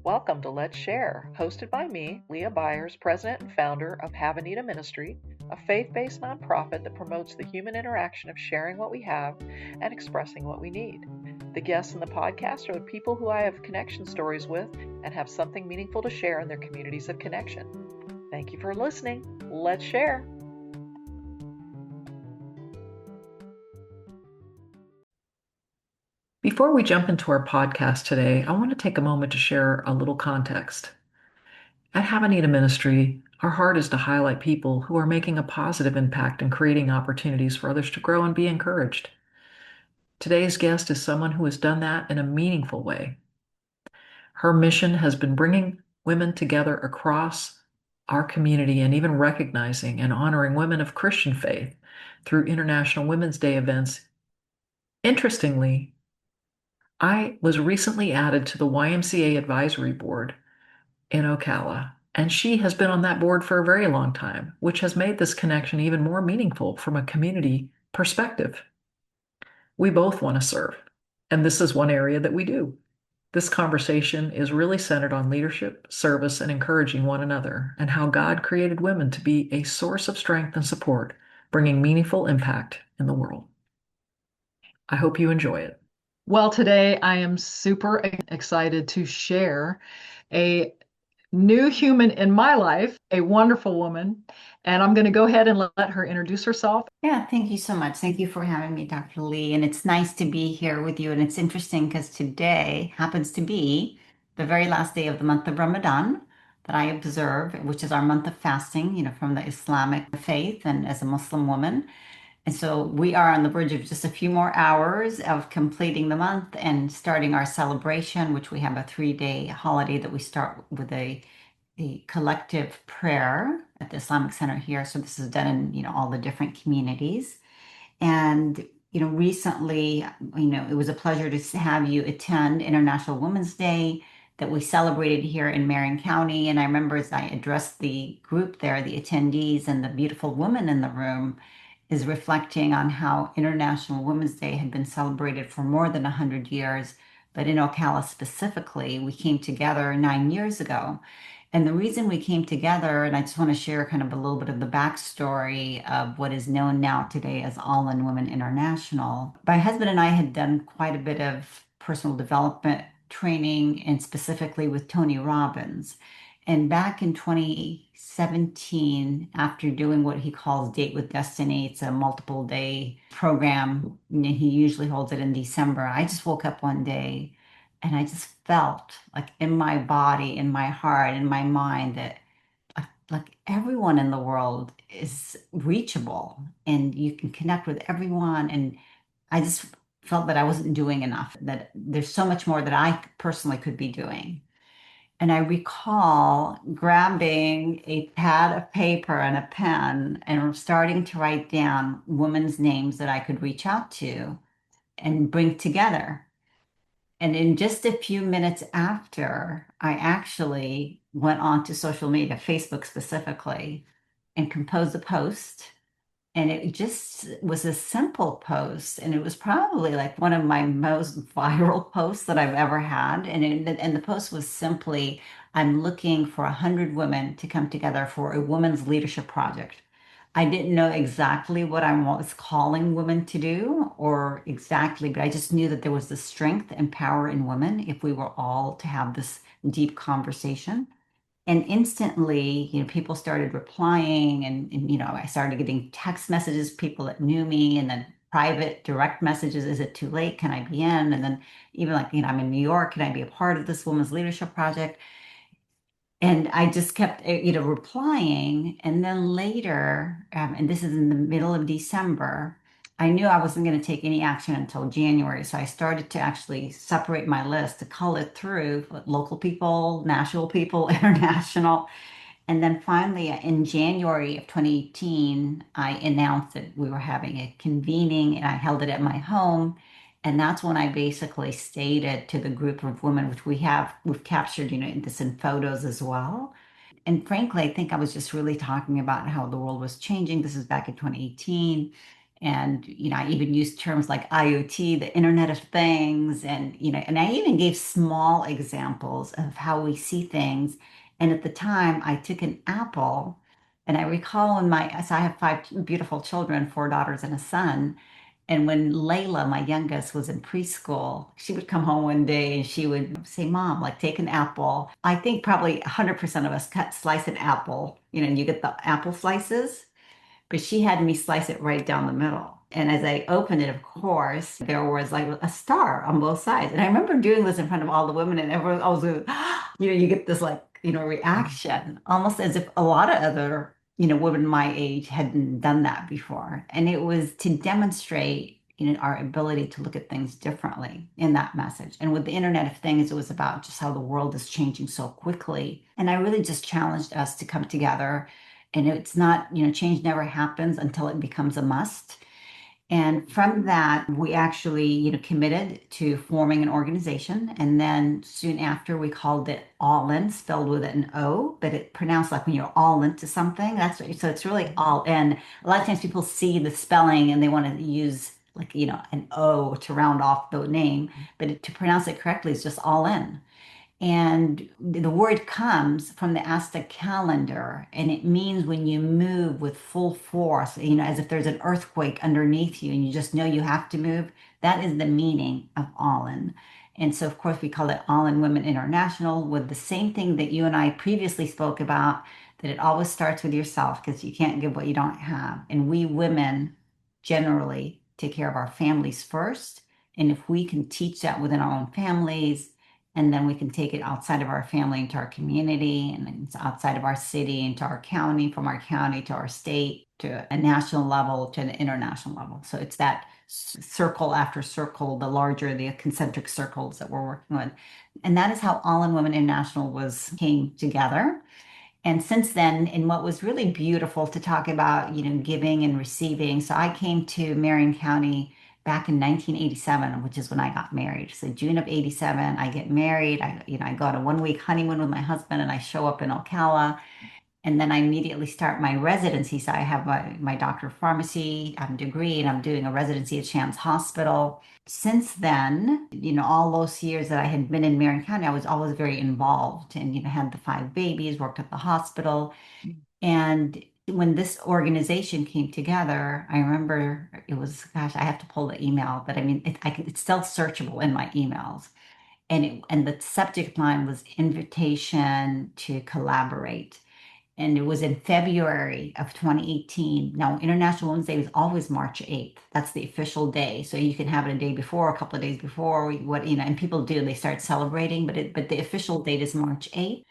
Welcome to Let's Share, hosted by me, Leigh Byers, president and founder of Have Anita Ministry, a faith-based nonprofit that promotes the human interaction of sharing what we have and expressing what we need. The guests in the podcast are the people who I have connection stories with and have something meaningful to share in their communities of connection. Thank you for listening. Let's share. Before we jump into our podcast today, I want to take a moment to share a little context. At Have Anita Ministry, our heart is to highlight people who are making a positive impact and creating opportunities for others to grow and be encouraged. Today's guest is someone who has done that in a meaningful way. Her mission has been bringing women together across our community and even recognizing and honoring women of Christian faith through International Women's Day events. Interestingly, I was recently added to the YMCA advisory board in Ocala, and she has been on that board for a very long time, which has made this connection even more meaningful from a community perspective. We both want to serve, and this is one area that we do. This conversation is really centered on leadership, service, and encouraging one another, and how God created women to be a source of strength and support, bringing meaningful impact in the world. I hope you enjoy it. Well, today I am super excited to share a new human in my life, a wonderful woman, and I'm going to go ahead and let her introduce herself. Yeah, thank you so much. Thank you for having me, Dr. Leigh. And it's nice to be here with you. And it's interesting because today happens to be the very last day of the month of Ramadan that I observe, which is our month of fasting, from the Islamic faith and as a Muslim woman. And so we are on the verge of just a few more hours of completing the month and starting our celebration, which we have a 3-day holiday that we start with a collective prayer at the Islamic Center here. So this is done in, all the different communities. And, recently, it was a pleasure to have you attend International Women's Day that we celebrated here in Marion County. And I remember as I addressed the group there, the attendees and the beautiful woman in the room is reflecting on how International Women's Day had been celebrated for more than 100 years. But in Ocala specifically, we came together 9 years ago. And the reason we came together, and I just want to share kind of a little bit of the backstory of what is known now today as Ollin Women International. My husband and I had done quite a bit of personal development training, and specifically with Tony Robbins. And back in 2017, after doing what he calls Date with Destiny, it's a multiple day program, and he usually holds it in December. I just woke up one day and I just felt like in my body, in my heart, in my mind that like everyone in the world is reachable and you can connect with everyone. And I just felt that I wasn't doing enough, that there's so much more that I personally could be doing. And I recall grabbing a pad of paper and a pen and starting to write down women's names that I could reach out to and bring together. And in just a few minutes after, I actually went on to social media, Facebook specifically, and composed a post. And it just was a simple post. And it was probably like one of my most viral posts that I've ever had. And the post was simply, I'm looking for 100 women to come together for a women's leadership project. I didn't know exactly what I was calling women to do or exactly, but I just knew that there was the strength and power in women if we were all to have this deep conversation. And instantly, people started replying and I started getting text messages, people that knew me, and then private direct messages. Is it too late? Can I be in? And then even like, I'm in New York. Can I be a part of this women's leadership project? And I just kept, replying. And then later, and this is in the middle of December, I knew I wasn't going to take any action until January. So I started to actually separate my list to cull it through local people, national people, international. And then finally, in January of 2018, I announced that we were having a convening and I held it at my home. And that's when I basically stated to the group of women, which we've captured, this in photos as well. And frankly, I think I was just really talking about how the world was changing. This is back in 2018. And, I even used terms like IoT, the Internet of Things, and I even gave small examples of how we see things. And at the time, I took an apple, and I recall so I have five beautiful children, four daughters and a son. And when Layla, my youngest, was in preschool, she would come home one day and she would say, Mom, like take an apple. I think probably 100% of us slice an apple, and you get the apple slices, but she had me slice it right down the middle. And as I opened it, of course, there was like a star on both sides. And I remember doing this in front of all the women, and everyone, I was, you get this like, reaction, almost as if a lot of other, women my age hadn't done that before. And it was to demonstrate, our ability to look at things differently in that message. And with the Internet of Things, it was about just how the world is changing so quickly. And I really just challenged us to come together, and it's not, change never happens until it becomes a must. And from that, we actually, committed to forming an organization. And then soon after, we called it Ollin, spelled with an O, but it pronounced like when you're all into something. So it's really all in. A lot of times people see the spelling and they want to use like, an O to round off the name, but to pronounce it correctly is just all in. And the word comes from the Aztec calendar, and it means when you move with full force, as if there's an earthquake underneath you and you just know you have to move. That is the meaning of Ollin. And so, of course, we call it Ollin Women International, with the same thing that you and I previously spoke about, that it always starts with yourself because you can't give what you don't have. And we women generally take care of our families first. And if we can teach that within our own families, and then we can take it outside of our family into our community, and then it's outside of our city into our county, from our county to our state, to a national level, to an international level. So it's that circle after circle, the larger the concentric circles that we're working with. And that is how All in Women International came together. And since then, and what was really beautiful to talk about, giving and receiving. So I came to Marion County back in 1987, which is when I got married. So June of 87, I get married. I go on a 1 week honeymoon with my husband, and I show up in Ocala. And then I immediately start my residency. So I have my doctor of pharmacy degree, and I'm doing a residency at Shands Hospital. Since then, all those years that I had been in Marion County, I was always very involved and, had the five babies, worked at the hospital. And when this organization came together, I remember it was, gosh, I have to pull the email, but I mean, it's still searchable in my emails. And the subject line was invitation to collaborate. And it was in February of 2018. Now, International Women's Day is always March 8th. That's the official day. So you can have it a day before, a couple of days before, and people do, they start celebrating, but the official date is March 8th.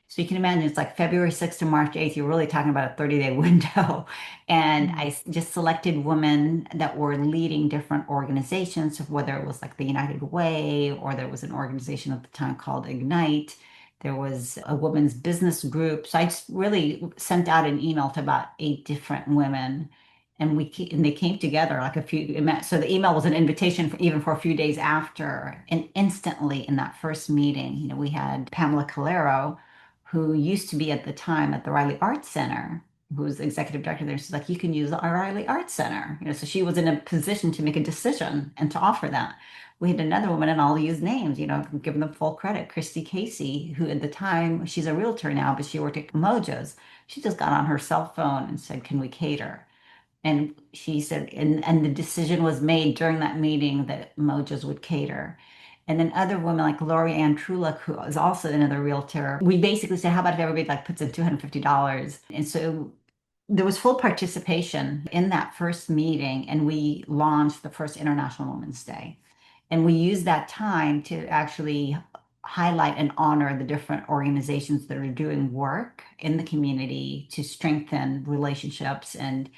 So you can imagine it's like February 6th to March 8th. You're really talking about a 30-day window. And I just selected women that were leading different organizations, whether it was like the United Way, or there was an organization at the time called Ignite. There was a women's business group. So I just really sent out an email to about 8 different women, and they came together like a few. So the email was an invitation even for a few days after, and instantly in that first meeting, we had Pamela Calero, who used to be at the time at the Riley Arts Center, who was the executive director there. She's like, you can use the Riley Arts Center. So she was in a position to make a decision and to offer that. We had another woman, and I'll use names, giving them full credit. Christy Casey, who at the time, she's a realtor now, but she worked at Mojo's. She just got on her cell phone and said, can we cater? And she said, and the decision was made during that meeting that Mojo's would cater. And then other women like Lori Ann Trulick, who is also another realtor, we basically said, how about if everybody like puts in $250? And so there was full participation in that first meeting, and we launched the first International Women's Day. And we used that time to actually highlight and honor the different organizations that are doing work in the community to strengthen relationships. And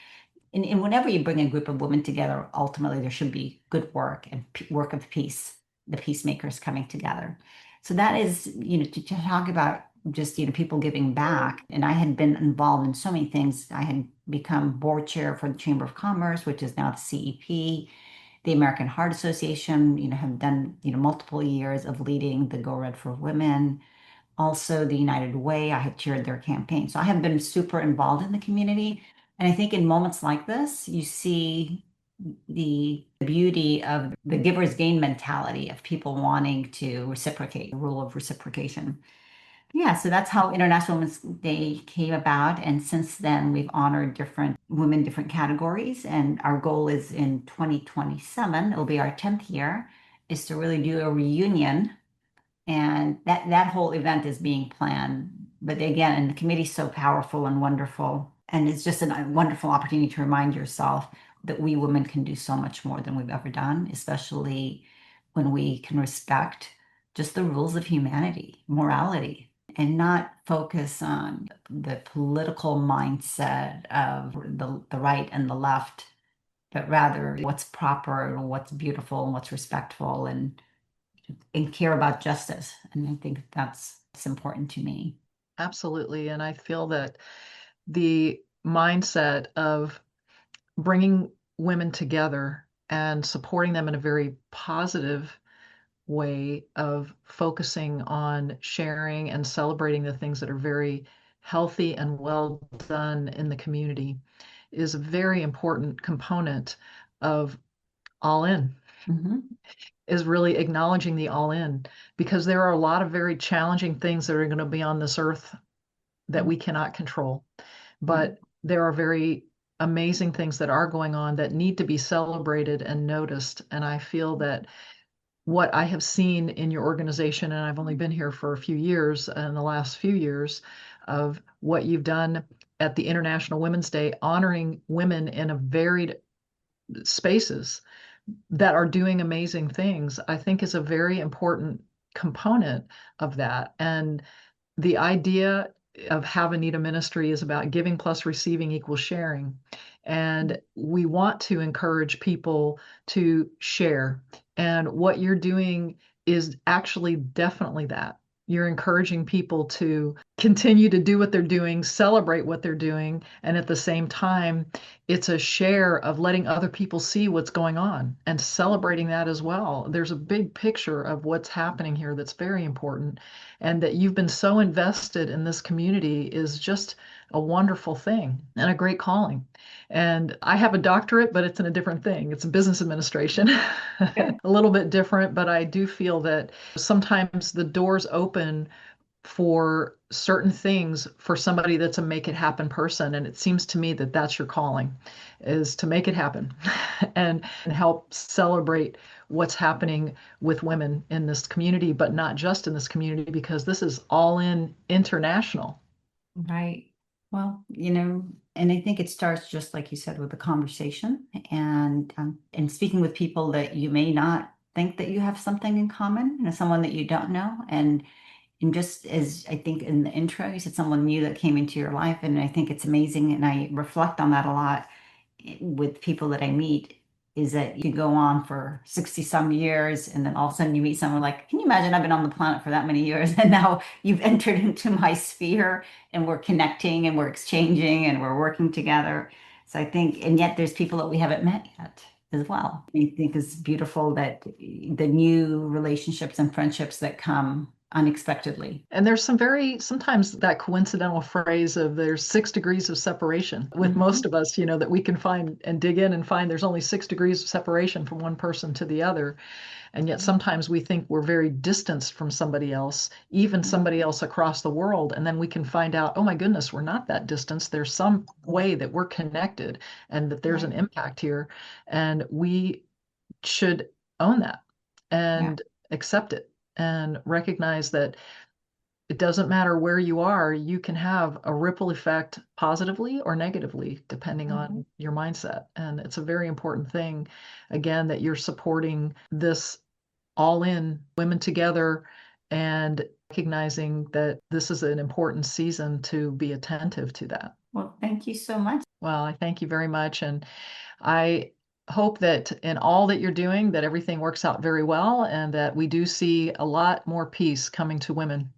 whenever you bring a group of women together, ultimately there should be good work and work of peace, the peacemakers coming together. So that is, to talk about just, people giving back. And I had been involved in so many things. I had become board chair for the Chamber of Commerce, which is now the CEP. The American Heart Association, have done, multiple years of leading the Go Red for Women. Also, the United Way, I have chaired their campaign. So I have been super involved in the community. And I think in moments like this, you see the beauty of the giver's gain mentality of people wanting to reciprocate, the rule of reciprocation. Yeah, so that's how International Women's Day came about. And since then, we've honored different women, different categories. And our goal is in 2027, it'll be our 10th year, is to really do a reunion. And that whole event is being planned. But again, and the committee's so powerful and wonderful. And it's just a wonderful opportunity to remind yourself that we women can do so much more than we've ever done, especially when we can respect just the rules of humanity, morality, and not focus on the political mindset of the right and the left, but rather what's proper and what's beautiful and what's respectful and care about justice. And I think that's important to me. Absolutely. And I feel that the mindset of bringing women together and supporting them in a very positive way of focusing on sharing and celebrating the things that are very healthy and well done in the community is a very important component of All In, Hmm. is really acknowledging the All In, because there are a lot of very challenging things that are going to be on this earth that we cannot control. Right. But there are very amazing things that are going on that need to be celebrated and noticed. And I feel that what I have seen in your organization, and I've only been here for a few years, in the last few years, of what you've done at the International Women's Day, honoring women in a varied spaces that are doing amazing things, I think is a very important component of that. And the idea of Have a Need Ministry is about giving plus receiving equals sharing. And we want to encourage people to share. And what you're doing is actually definitely that. You're encouraging people to continue to do what they're doing, celebrate what they're doing, and at the same time, it's a share of letting other people see what's going on and celebrating that as well. There's a big picture of what's happening here that's very important, and that you've been so invested in this community is just a wonderful thing and a great calling. And I have a doctorate, but it's in a different thing. It's in business administration, a little bit different, but I do feel that sometimes the doors open for certain things for somebody that's a make it happen person. And it seems to me that that's your calling, is to make it happen and help celebrate what's happening with women in this community, but not just in this community, because this is All In international. Right. Well, and I think it starts just like you said with the conversation and speaking with people that you may not think that you have something in common, someone that you don't know. And just as I think in the intro, you said someone new that came into your life, and I think it's amazing, and I reflect on that a lot with people that I meet, is that you go on for 60 some years and then all of a sudden you meet someone like, can you imagine I've been on the planet for that many years and now you've entered into my sphere and we're connecting and we're exchanging and we're working together. So I think, and yet there's people that we haven't met yet as well. I think it's beautiful that the new relationships and friendships that come unexpectedly. And there's some very, sometimes that coincidental phrase of there's 6 degrees of separation with most Mhm. of us, that we can find and dig in and find there's only 6 degrees of separation from one person to the other. And yet sometimes we think we're very distanced from somebody else, even somebody else across the world. And then we can find out, oh my goodness, we're not that distance. There's some way that we're connected and that there's an Right. impact here. And we should own that Yeah. and accept it and recognize that it doesn't matter where you are, you can have a ripple effect positively or negatively, depending Mhm. on your mindset. And it's a very important thing, again, that you're supporting this All In women together and recognizing that this is an important season to be attentive to that. Well, thank you so much. Well, I thank you very much. And I hope that in all that you're doing, that everything works out very well and that we do see a lot more peace coming to women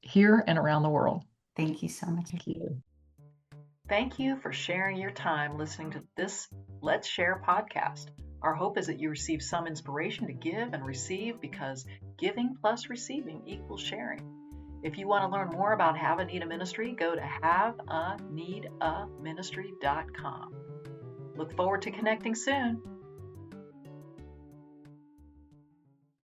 here and around the world. Thank you so much. Thank you. Thank you for sharing your time listening to this Let's Share podcast. Our hope is that you receive some inspiration to give and receive, because giving plus receiving equals sharing. If you want to learn more about Have a Need a Ministry, go to haveaneedaministry.com. Look forward to connecting soon.